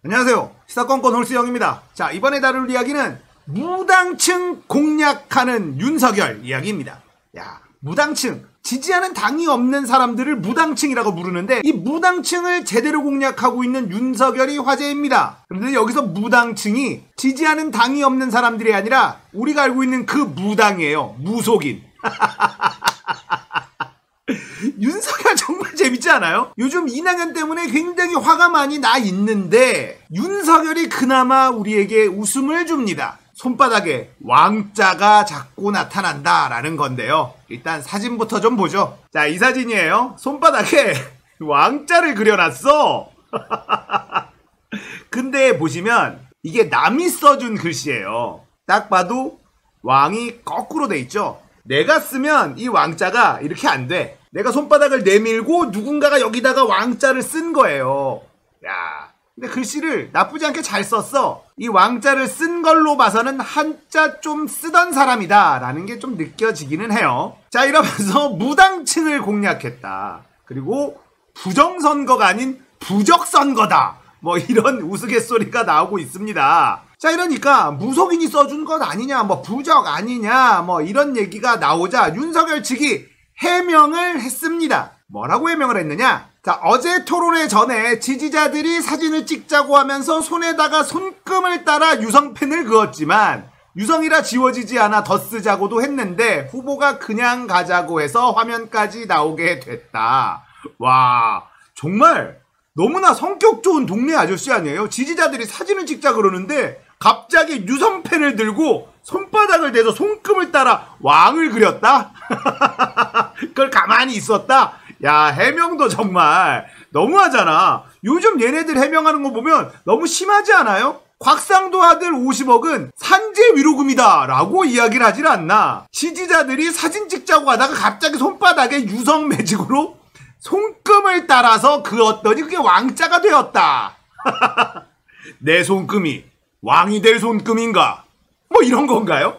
안녕하세요. 시사건건 홀수영입니다. 자, 이번에 다룰 이야기는 무당층 공략하는 윤석열 이야기입니다. 야, 무당층. 지지하는 당이 없는 사람들을 무당층이라고 부르는데 이 무당층을 제대로 공략하고 있는 윤석열이 화제입니다. 그런데 여기서 무당층이 지지하는 당이 없는 사람들이 아니라 우리가 알고 있는 그 무당이에요. 무속인. 윤석열 정말 재밌지 않아요? 요즘 이낙연 때문에 굉장히 화가 많이 나 있는데 윤석열이 그나마 우리에게 웃음을 줍니다. 손바닥에 왕자가 자꾸 나타난다라는 건데요. 일단 사진부터 좀 보죠. 자, 이 사진이에요. 손바닥에 왕자를 그려놨어. 근데 보시면 이게 남이 써준 글씨예요. 딱 봐도 왕이 거꾸로 돼 있죠. 내가 쓰면 이 왕자가 이렇게 안 돼. 내가 손바닥을 내밀고 누군가가 여기다가 왕자를 쓴 거예요. 야, 근데 글씨를 나쁘지 않게 잘 썼어. 이 왕자를 쓴 걸로 봐서는 한자 좀 쓰던 사람이다 라는 게 좀 느껴지기는 해요. 자, 이러면서 무당층을 공략했다. 그리고 부정선거가 아닌 부적선거다. 뭐 이런 우스갯소리가 나오고 있습니다. 자, 이러니까 무속인이 써준 것 아니냐, 뭐 부적 아니냐, 뭐 이런 얘기가 나오자 윤석열 측이 해명을 했습니다. 뭐라고 해명을 했느냐? 자, 어제 토론회 전에 지지자들이 사진을 찍자고 하면서 손에다가 손금을 따라 유성펜을 그었지만 유성이라 지워지지 않아 더 쓰자고도 했는데 후보가 그냥 가자고 해서 화면까지 나오게 됐다. 와, 정말 너무나 성격 좋은 동네 아저씨 아니에요? 지지자들이 사진을 찍자 그러는데 갑자기 유성펜을 들고 손바닥을 대서 손금을 따라 왕을 그렸다? 그걸 가만히 있었다? 야, 해명도 정말 너무하잖아. 요즘 얘네들 해명하는 거 보면 너무 심하지 않아요? 곽상도 아들 50억은 산재 위로금이다 라고 이야기를 하질 않나. 지지자들이 사진 찍자고 하다가 갑자기 손바닥에 유성 매직으로 손금을 따라서 그었더니 그게 왕자가 되었다. 내 손금이 왕이 될 손금인가? 뭐 이런 건가요?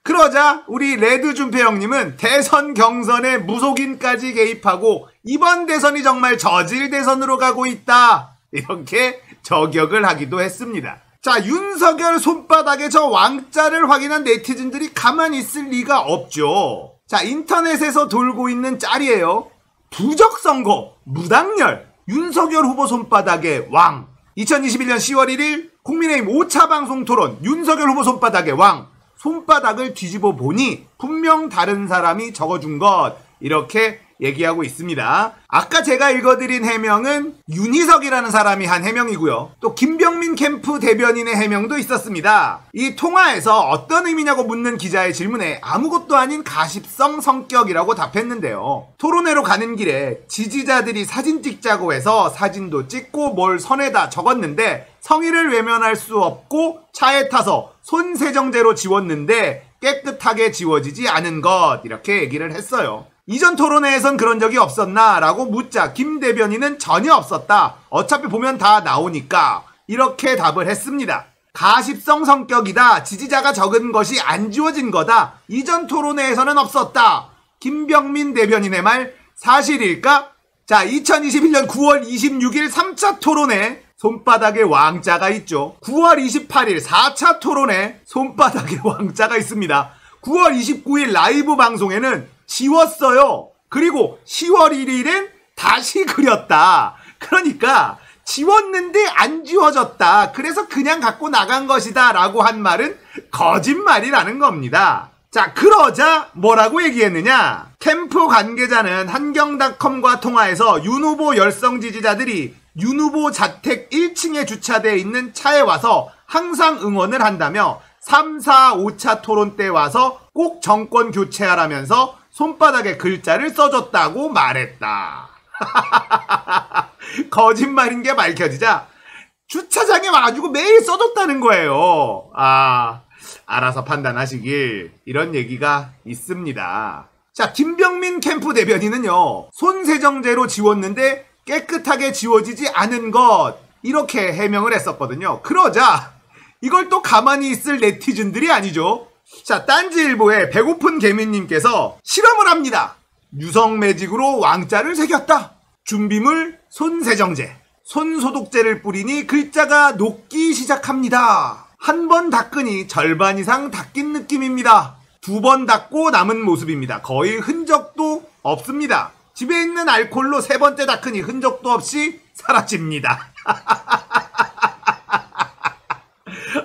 그러자 우리 레드준표 형님은 대선 경선에 무속인까지 개입하고 이번 대선이 정말 저질 대선으로 가고 있다. 이렇게 저격을 하기도 했습니다. 자, 윤석열 손바닥에 저 왕자를 확인한 네티즌들이 가만히 있을 리가 없죠. 자, 인터넷에서 돌고 있는 짤이에요. 부적선거, 무당열, 윤석열 후보 손바닥에 왕. 2021년 10월 1일 국민의힘 5차 방송 토론 윤석열 후보 손바닥에 왕. 손바닥을 뒤집어 보니 분명 다른 사람이 적어준 것, 이렇게 얘기하고 있습니다. 아까 제가 읽어드린 해명은 윤희석이라는 사람이 한 해명이고요. 또 김병민 캠프 대변인의 해명도 있었습니다. 이 통화에서 어떤 의미냐고 묻는 기자의 질문에 아무것도 아닌 가십성 성격이라고 답했는데요. 토론회로 가는 길에 지지자들이 사진 찍자고 해서 사진도 찍고 뭘 선에다 적었는데 성의를 외면할 수 없고 차에 타서 손세정제로 지웠는데 깨끗하게 지워지지 않은 것, 이렇게 얘기를 했어요. 이전 토론회에선 그런 적이 없었나? 라고 묻자 김 대변인은 전혀 없었다. 어차피 보면 다 나오니까. 이렇게 답을 했습니다. 가십성 성격이다. 지지자가 적은 것이 안 지워진 거다. 이전 토론회에서는 없었다. 김병민 대변인의 말 사실일까? 자, 2021년 9월 26일 3차 토론회 손바닥에 왕자가 있죠. 9월 28일 4차 토론회 손바닥에 왕자가 있습니다. 9월 29일 라이브 방송에는 지웠어요. 그리고 10월 1일엔 다시 그렸다. 그러니까 지웠는데 안 지워졌다. 그래서 그냥 갖고 나간 것이다 라고 한 말은 거짓말이라는 겁니다. 자, 그러자 뭐라고 얘기했느냐? 캠프 관계자는 한경닷컴과 통화해서 윤 후보 열성 지지자들이 윤 후보 자택 1층에 주차되어 있는 차에 와서 항상 응원을 한다며 3, 4, 5차 토론 때 와서 꼭 정권 교체하라면서 손바닥에 글자를 써줬다고 말했다. 거짓말인 게 밝혀지자 주차장에 와가지고 매일 써줬다는 거예요. 아, 알아서 판단하시길, 이런 얘기가 있습니다. 자, 김병민 캠프 대변인은요, 손세정제로 지웠는데 깨끗하게 지워지지 않은 것, 이렇게 해명을 했었거든요. 그러자 이걸 또 가만히 있을 네티즌들이 아니죠. 자, 딴지일보의 배고픈 개미님께서 실험을 합니다. 유성 매직으로 왕자를 새겼다. 준비물 손세정제. 손소독제를 뿌리니 글자가 녹기 시작합니다. 한 번 닦으니 절반 이상 닦인 느낌입니다. 2번 닦고 남은 모습입니다. 거의 흔적도 없습니다. 집에 있는 알콜로 3번째 닦으니 흔적도 없이 사라집니다.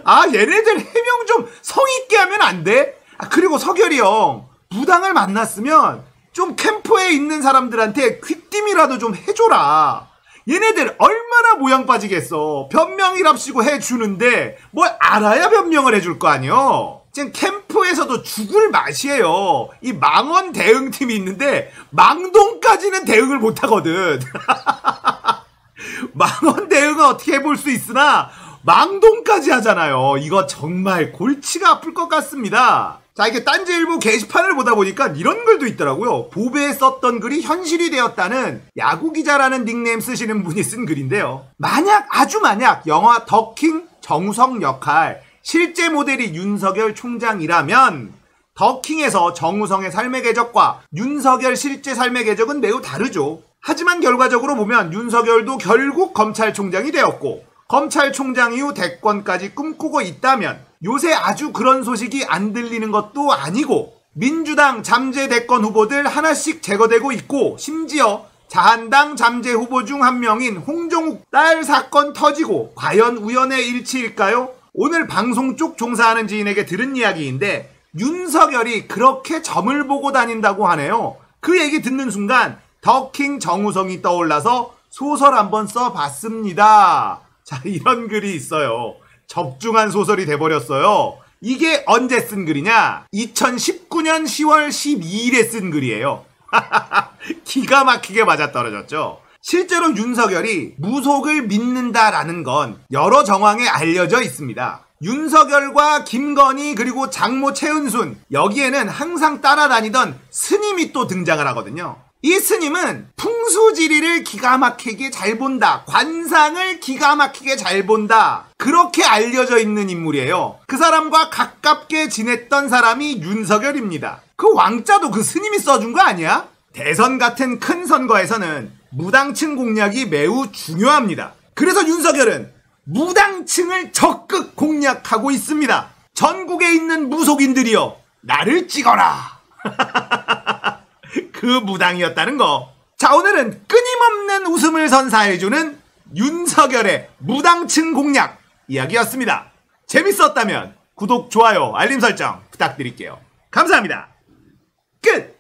아, 얘네들 해명 좀 성의있게 하면 안 돼? 그리고 석열이 형, 무당을 만났으면 좀 캠프에 있는 사람들한테 귀띔이라도 좀 해줘라. 얘네들 얼마나 모양 빠지겠어. 변명이랍시고 해주는데 뭘 알아야 변명을 해줄 거 아니여. 지금 캠프에서도 죽을 맛이에요. 이 망원 대응팀이 있는데 망동까지는 대응을 못하거든. 망원 대응은 어떻게 해볼 수 있으나 망동까지 하잖아요. 이거 정말 골치가 아플 것 같습니다. 자, 이게 딴지일보 게시판을 보다 보니까 이런 글도 있더라고요. 보배에 썼던 글이 현실이 되었다는 야구기자라는 닉네임 쓰시는 분이 쓴 글인데요. 아주 만약 영화 더킹 정우성 역할 실제 모델이 윤석열 총장이라면 더킹에서 정우성의 삶의 궤적과 윤석열 실제 삶의 궤적은 매우 다르죠. 하지만 결과적으로 보면 윤석열도 결국 검찰총장이 되었고 검찰총장 이후 대권까지 꿈꾸고 있다면 요새 아주 그런 소식이 안 들리는 것도 아니고 민주당 잠재 대권 후보들 하나씩 제거되고 있고 심지어 자한당 잠재 후보 중 한 명인 홍종욱 딸 사건 터지고 과연 우연의 일치일까요? 오늘 방송 쪽 종사하는 지인에게 들은 이야기인데 윤석열이 그렇게 점을 보고 다닌다고 하네요. 그 얘기 듣는 순간 더킹 정우성이 떠올라서 소설 한번 써봤습니다. 자, 이런 글이 있어요. 적중한 소설이 돼버렸어요. 이게 언제 쓴 글이냐? 2019년 10월 12일에 쓴 글이에요. 기가 막히게 맞아떨어졌죠. 실제로 윤석열이 무속을 믿는다라는 건 여러 정황에 알려져 있습니다. 윤석열과 김건희 그리고 장모 최은순, 여기에는 항상 따라다니던 스님이 또 등장을 하거든요. 이 스님은 풍수지리를 기가 막히게 잘 본다. 관상을 기가 막히게 잘 본다. 그렇게 알려져 있는 인물이에요. 그 사람과 가깝게 지냈던 사람이 윤석열입니다. 그 왕자도 그 스님이 써준 거 아니야? 대선 같은 큰 선거에서는 무당층 공략이 매우 중요합니다. 그래서 윤석열은 무당층을 적극 공략하고 있습니다. 전국에 있는 무속인들이여 나를 찍어라. 그 무당이었다는 거. 자, 오늘은 끊임없는 웃음을 선사해주는 윤석열의 무당층 공략 이야기였습니다. 재밌었다면 구독, 좋아요, 알림 설정 부탁드릴게요. 감사합니다. 끝!